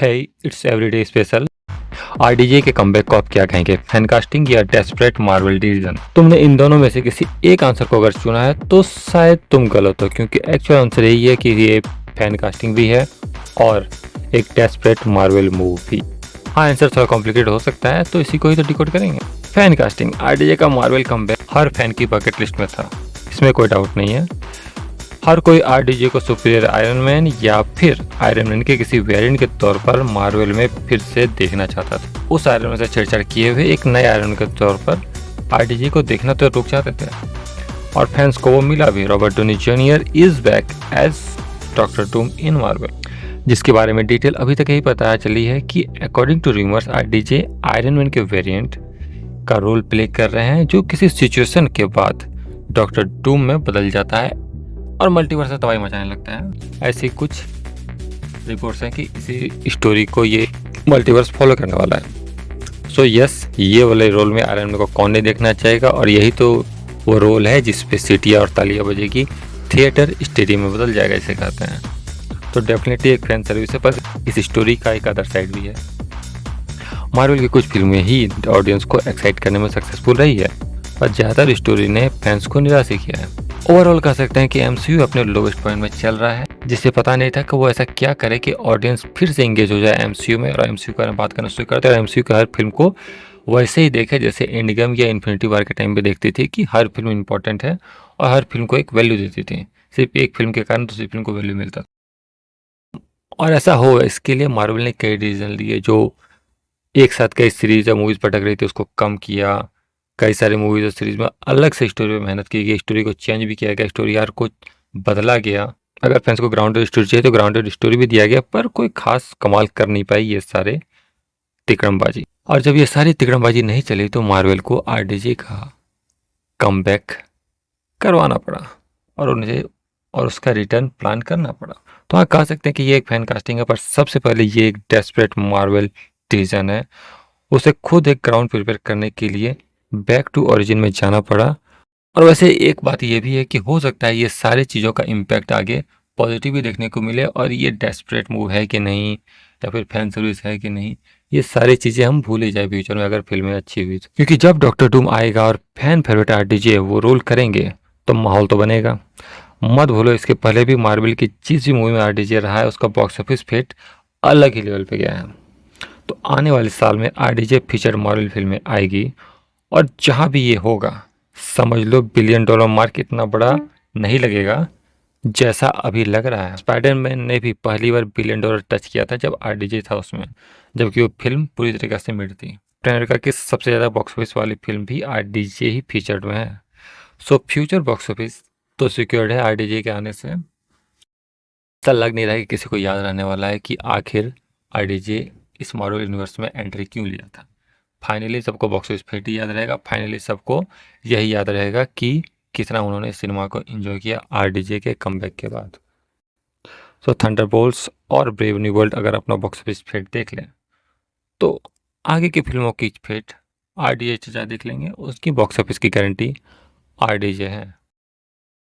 Hey it's everyday special. RDJ के comeback को आप क्या कहेंगे, फैन कास्टिंग या डेस्परेट मार्वल डिसीजन? तुमने इन दोनों में से किसी एक आंसर को अगर चुना है तो शायद तुम गलत हो, क्योंकि एक्चुअल आंसर यही है कि ये फैन कास्टिंग भी है और एक डेस्परेट मार्वल मूव भी। हाँ, आंसर थोड़ा कॉम्प्लिकेट हो सकता है, तो इसी को ही तो डिकोड करेंगे। फैन कास्टिंग आरडीजे का मार्वल कमबैक हर फैन की बकेट लिस्ट में था, इसमें कोई डाउट नहीं है। हर कोई आरडीजे को सुपीरियर आयरन मैन या फिर आयरन मैन के किसी वेरिएंट के तौर पर मार्वल में फिर से देखना चाहता था। उस आयरन मैन से छेड़छाड़ किए हुए एक नए आयरन मैन के तौर पर आरडीजे को देखना तो रुक जाते थे, और फैंस को वो मिला भी। Robert Downey Junior is back as Doctor Doom in Marvel, जिसके बारे में डिटेल अभी तक यही पता चली है कि according to rumours RDJ Iron Man के वेरिएंट का रोल प्ले कर रहे हैं, जो किसी सिचुएशन के बाद डॉक्टर डूम में बदल जाता है और मल्टीवर्स से तबाही मचाने लगता है। ऐसी कुछ रिपोर्ट्स हैं कि इसी स्टोरी को ये मल्टीवर्स फॉलो करने वाला है। सो यस, ये वाले रोल में आयरन मैन को कौन नहीं देखना चाहेगा, और यही तो वो रोल है जिसपे सीटियाँ और तालियां बजेगी, थिएटर स्टेडियम में बदल जाएगा इसे कहते हैं। तो डेफिनेटली एक फैन सर्विस है, पर इस स्टोरी का एक अदर साइड भी है। मार्वल की कुछ फिल्में ही ऑडियंस को एक्साइट करने में सक्सेसफुल रही है, पर ज़्यादातर स्टोरी ने फैंस को निराश किया है। ओवरऑल कह सकते हैं कि एमसीयू अपने लोवेस्ट पॉइंट में चल रहा है, जिसे पता नहीं था कि वो ऐसा क्या करे कि ऑडियंस फिर से एंगेज हो जाए एमसीयू में, और एमसीयू के बारे में बात करना शुरू करते हैं, और एमसीयू की हर फिल्म को वैसे ही देखे जैसे एंड गेम या इन्फिनिटी वॉर के टाइम पे देखती थी, कि हर फिल्म इंपॉर्टेंट है और हर फिल्म को एक वैल्यू देती थी। सिर्फ एक फिल्म के कारण दूसरी फिल्म को वैल्यू मिलता था, और ऐसा हो इसके लिए मार्वल ने कई डिसीजन लिए। जो एक साथ कई सीरीज या मूवीज पटक रही थी उसको कम किया, कई सारी मूवीज और सीरीज में अलग से स्टोरी में मेहनत की गई, स्टोरी को चेंज भी किया गया, स्टोरी आर्क को बदला गया। अगर फैंस को ग्राउंडेड स्टोरी चाहिए तो ग्राउंडेड स्टोरी भी दिया गया, पर कोई खास कमाल कर नहीं पाई ये सारे तिकड़मबाजी। और जब ये सारी तिकड़मबाजी नहीं चली तो मार्वल को आरडीजे का कमबैक करवाना पड़ा, और उसका रिटर्न प्लान करना पड़ा। तो हाँ, कह सकते हैं कि ये एक फैन कास्टिंग है, पर सबसे पहले ये एक डेस्परेट मार्वल डिसीजन है। उसे खुद एक ग्राउंड प्रिपेयर करने के लिए बैक टू ओरिजिन में जाना पड़ा। और वैसे एक बात ये भी है कि हो सकता है ये सारी चीज़ों का इम्पैक्ट आगे पॉजिटिव भी देखने को मिले, और ये डेस्परेट मूव है कि नहीं या फिर फैन सर्विस है कि नहीं, ये सारी चीज़ें हम भूल ही जाए फ्यूचर में अगर फिल्में अच्छी हुई तो। क्योंकि जब डॉक्टर डूम आएगा और फैन फेवरेट आरडीजे वो रोल करेंगे तो माहौल तो बनेगा। मत भूलो, इसके पहले भी मार्वल की जिस भी मूवी में आरडीजे रहा है उसका बॉक्स ऑफिस फेट अलग ही लेवल पे गया है। तो आने वाले साल में आरडीजे फीचर मार्वल फिल्में आएगी, और जहां भी ये होगा समझ लो $1 बिलियन मार्क इतना बड़ा नहीं लगेगा जैसा अभी लग रहा है। स्पाइडरमैन ने भी पहली बार $1 बिलियन टच किया था जब आरडीजे था उसमें, जबकि वो फिल्म पूरी तरीके से मिड थी। अमेरिका की सबसे ज़्यादा बॉक्स ऑफिस वाली फिल्म भी आरडीजे ही फीचर्ड में है। सो फ्यूचर बॉक्स ऑफिस तो सिक्योर्ड है आरडीजे के आने से। ऐसा लग नहीं रहा कि किसी को याद रहने वाला है कि आखिर आरडीजे इस मार्वल यूनिवर्स में एंट्री क्यों लिया था। फाइनली सबको बॉक्स ऑफिस फेट ही याद रहेगा, फाइनली सबको यही याद रहेगा कि कितना उन्होंने सिनेमा को एंजॉय किया आरडीजे के कमबैक के बाद। सो थंडरबोल्ट्स और ब्रेव न्यू वर्ल्ड अगर अपना बॉक्स ऑफिस फेट देख लें तो आगे की फिल्मों की फेट आरडीजे चाचा देख लेंगे, उसकी बॉक्स ऑफिस की गारंटी आरडीजे है।